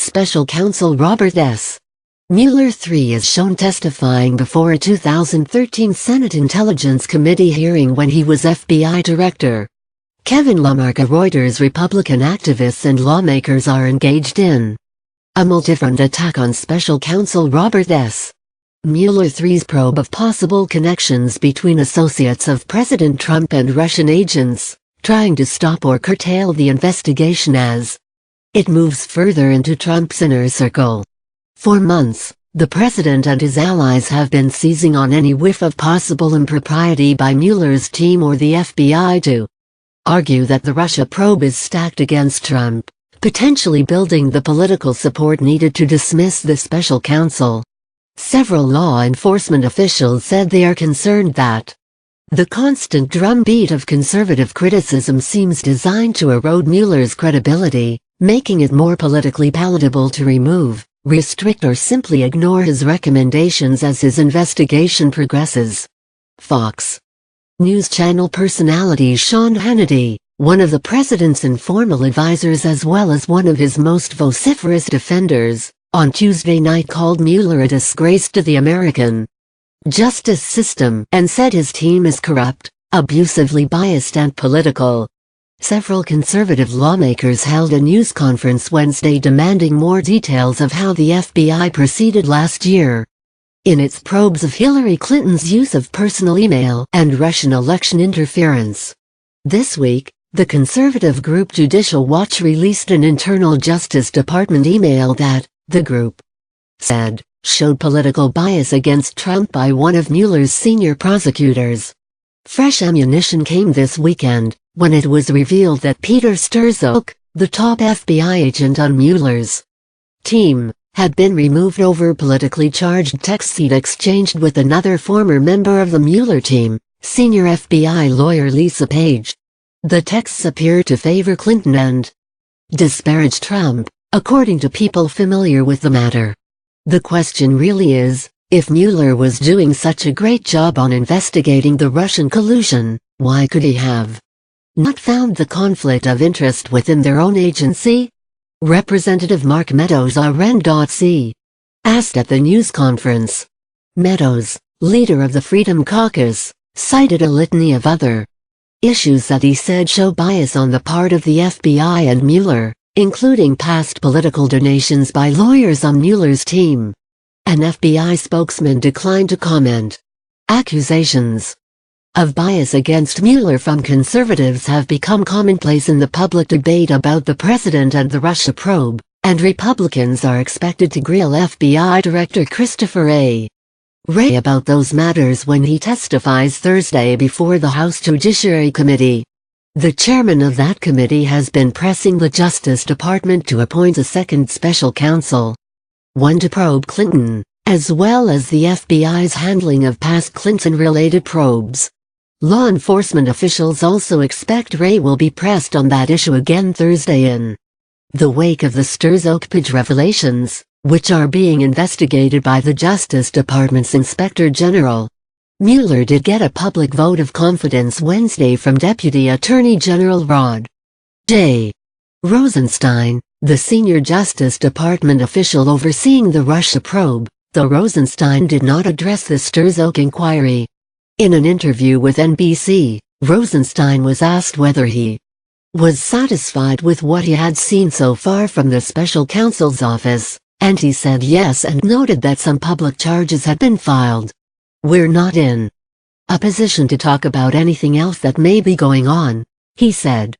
Special Counsel Robert S. Mueller III is shown testifying before a 2013 Senate Intelligence Committee hearing when he was FBI Director. LamarqueReuters Republican activists and lawmakers are engaged in a multi-front attack on Special Counsel Robert S. Mueller III's probe of possible connections between associates of President Trump and Russian agents, trying to stop or curtail the investigation as it moves further into Trump's inner circle. For months, the president and his allies have been seizing on any whiff of possible impropriety by Mueller's team or the FBI to argue that the Russia probe is stacked against Trump, potentially building the political support needed to dismiss the special counsel. Several law enforcement officials said they are concerned that the constant drumbeat of conservative criticism seems designed to erode Mueller's credibility, making it more politically palatable to remove, restrict or simply ignore his recommendations as his investigation progresses. Fox News Channel personality Sean Hannity, one of the president's informal advisors as well as one of his most vociferous defenders, on Tuesday night called Mueller a disgrace to the American justice system and said his team is corrupt, abusively biased and political. Several conservative lawmakers held a news conference Wednesday demanding more details of how the FBI proceeded last year in its probes of Hillary Clinton's use of personal email and Russian election interference. This week, the conservative group Judicial Watch released an internal Justice Department email that, the group said, showed political bias against Trump by one of Mueller's senior prosecutors. Fresh ammunition came this weekend, when it was revealed that Peter Strzok, the top FBI agent on Mueller's team, had been removed over politically charged texts he'd exchanged with another former member of the Mueller team, senior FBI lawyer Lisa Page. The texts appear to favor Clinton and disparage Trump, according to people familiar with the matter. The question really is, if Mueller was doing such a great job on investigating the Russian collusion, why could he have not found the conflict of interest within their own agency? Representative Mark Meadows RN.C. asked at the news conference. Meadows, leader of the Freedom Caucus, cited a litany of other issues that he said show bias on the part of the FBI and Mueller, including past political donations by lawyers on Mueller's team. An FBI spokesman declined to comment. Accusations of bias against Mueller from conservatives have become commonplace in the public debate about the president and the Russia probe, and Republicans are expected to grill FBI Director Christopher A. Wray about those matters when he testifies Thursday before the House Judiciary Committee. The chairman of that committee has been pressing the Justice Department to appoint a second special counsel, one to probe Clinton, as well as the FBI's handling of past Clinton-related probes. Law enforcement officials also expect Wray will be pressed on that issue again Thursday in the wake of the Strzok Page revelations, which are being investigated by the Justice Department's Inspector General. Mueller did get a public vote of confidence Wednesday from Deputy Attorney General Rod J. Rosenstein, the senior Justice Department official overseeing the Russia probe, though Rosenstein did not address the Strzok inquiry. In an interview with NBC, Rosenstein was asked whether he was satisfied with what he had seen so far from the special counsel's office, and he said yes and noted that some public charges had been filed. "We're not in a position to talk about anything else that may be going on," he said.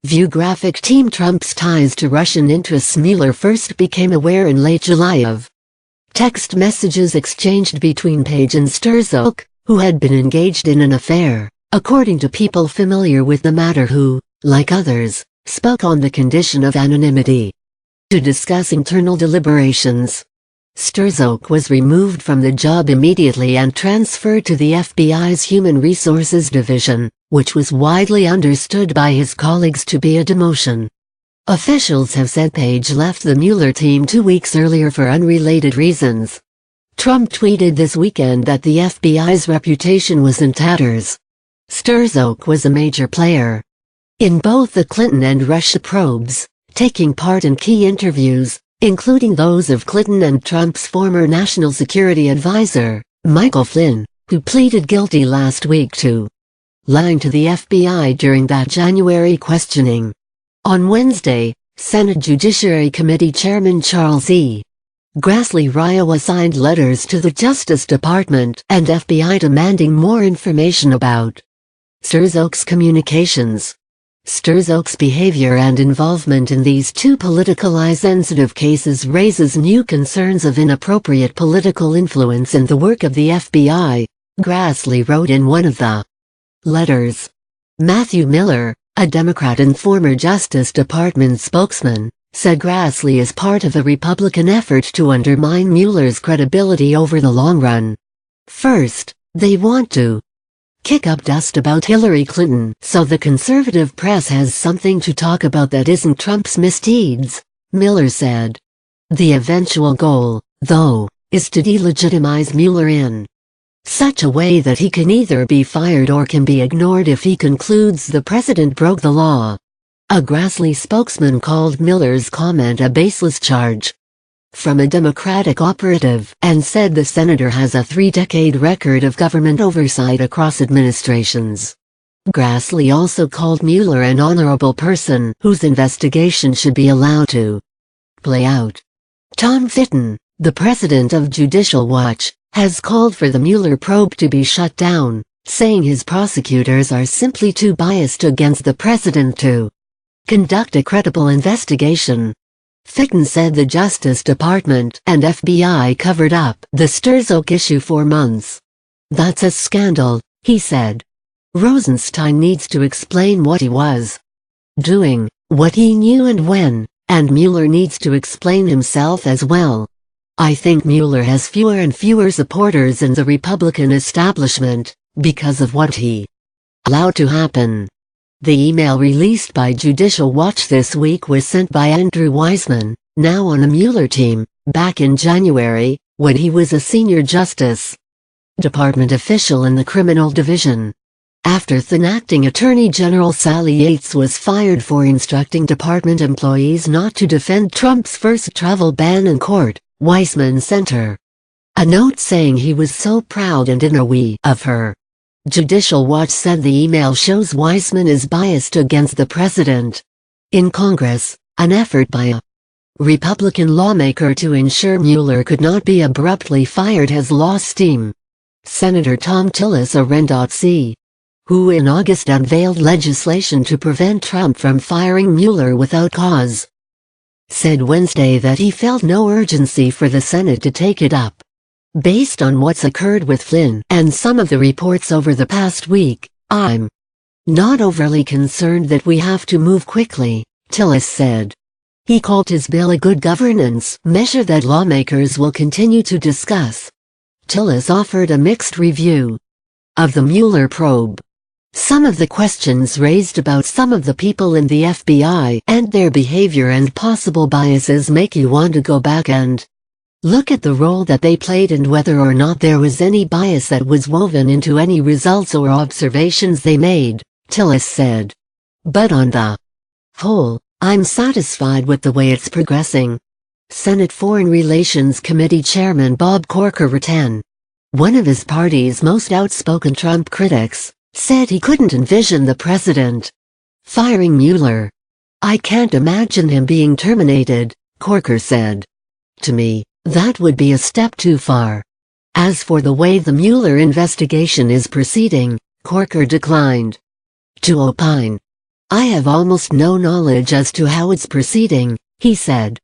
View graphic team Trump's ties to Russian interests. Mueller first became aware in late July of text messages exchanged between Page and Strzok, who had been engaged in an affair, according to people familiar with the matter who, like others, spoke on the condition of anonymity to discuss internal deliberations. Strzok was removed from the job immediately and transferred to the FBI's Human Resources Division, which was widely understood by his colleagues to be a demotion. Officials have said Page left the Mueller team 2 weeks earlier for unrelated reasons. Trump tweeted this weekend that the FBI's reputation was in tatters. Strzok was a major player in both the Clinton and Russia probes, taking part in key interviews, including those of Clinton and Trump's former national security advisor, Michael Flynn, who pleaded guilty last week to lying to the FBI during that January questioning. On Wednesday, Senate Judiciary Committee Chairman Charles E. Grassley signed letters to the Justice Department and FBI demanding more information about Sturzo's communications. Sturzo's behavior and involvement in these two politically sensitive cases raises new concerns of inappropriate political influence in the work of the FBI, Grassley wrote in one of the letters. Matthew Miller, a Democrat and former Justice Department spokesman, said Grassley is part of a Republican effort to undermine Mueller's credibility over the long run. First, they want to kick up dust about Hillary Clinton so the conservative press has something to talk about that isn't Trump's misdeeds, Miller said. The eventual goal, though, is to delegitimize Mueller in such a way that he can either be fired or can be ignored if he concludes the president broke the law. A Grassley spokesman called Miller's comment a baseless charge from a Democratic operative and said the senator has a 3-decade record of government oversight across administrations. Grassley also called Mueller an honorable person whose investigation should be allowed to play out. Tom Fitton, the president of Judicial Watch, has called for the Mueller probe to be shut down, saying his prosecutors are simply too biased against the president to conduct a credible investigation. Fitton said the Justice Department and FBI covered up the Sturzo issue for months. That's a scandal, he said. Rosenstein needs to explain what he was doing, what he knew and when, and Mueller needs to explain himself as well. I think Mueller has fewer and fewer supporters in the Republican establishment because of what he allowed to happen. The email released by Judicial Watch this week was sent by Andrew Weissman, now on the Mueller team, back in January, when he was a senior Justice Department official in the criminal division. After then-acting Attorney General Sally Yates was fired for instructing department employees not to defend Trump's first travel ban in court, Weissman sent her a note saying he was so proud and in awe of her. Judicial Watch said the email shows Weissman is biased against the president. In Congress, an effort by a Republican lawmaker to ensure Mueller could not be abruptly fired has lost steam. Senator Tom Tillis of REN.C, who in August unveiled legislation to prevent Trump from firing Mueller without cause, said Wednesday that he felt no urgency for the Senate to take it up. Based on what's occurred with Flynn and some of the reports over the past week, I'm not overly concerned that we have to move quickly, Tillis said. He called his bill a good governance measure that lawmakers will continue to discuss. Tillis offered a mixed review of the Mueller probe. Some of the questions raised about some of the people in the FBI and their behavior and possible biases make you want to go back and look at the role that they played and whether or not there was any bias that was woven into any results or observations they made, Tillis said. But on the whole, I'm satisfied with the way it's progressing. Senate Foreign Relations Committee Chairman Bob Corker, one of his party's most outspoken Trump critics, said he couldn't envision the president firing Mueller. I can't imagine him being terminated, Corker said. To me, that would be a step too far. As for the way the Mueller investigation is proceeding, Corker declined to opine. I have almost no knowledge as to how it's proceeding, he said.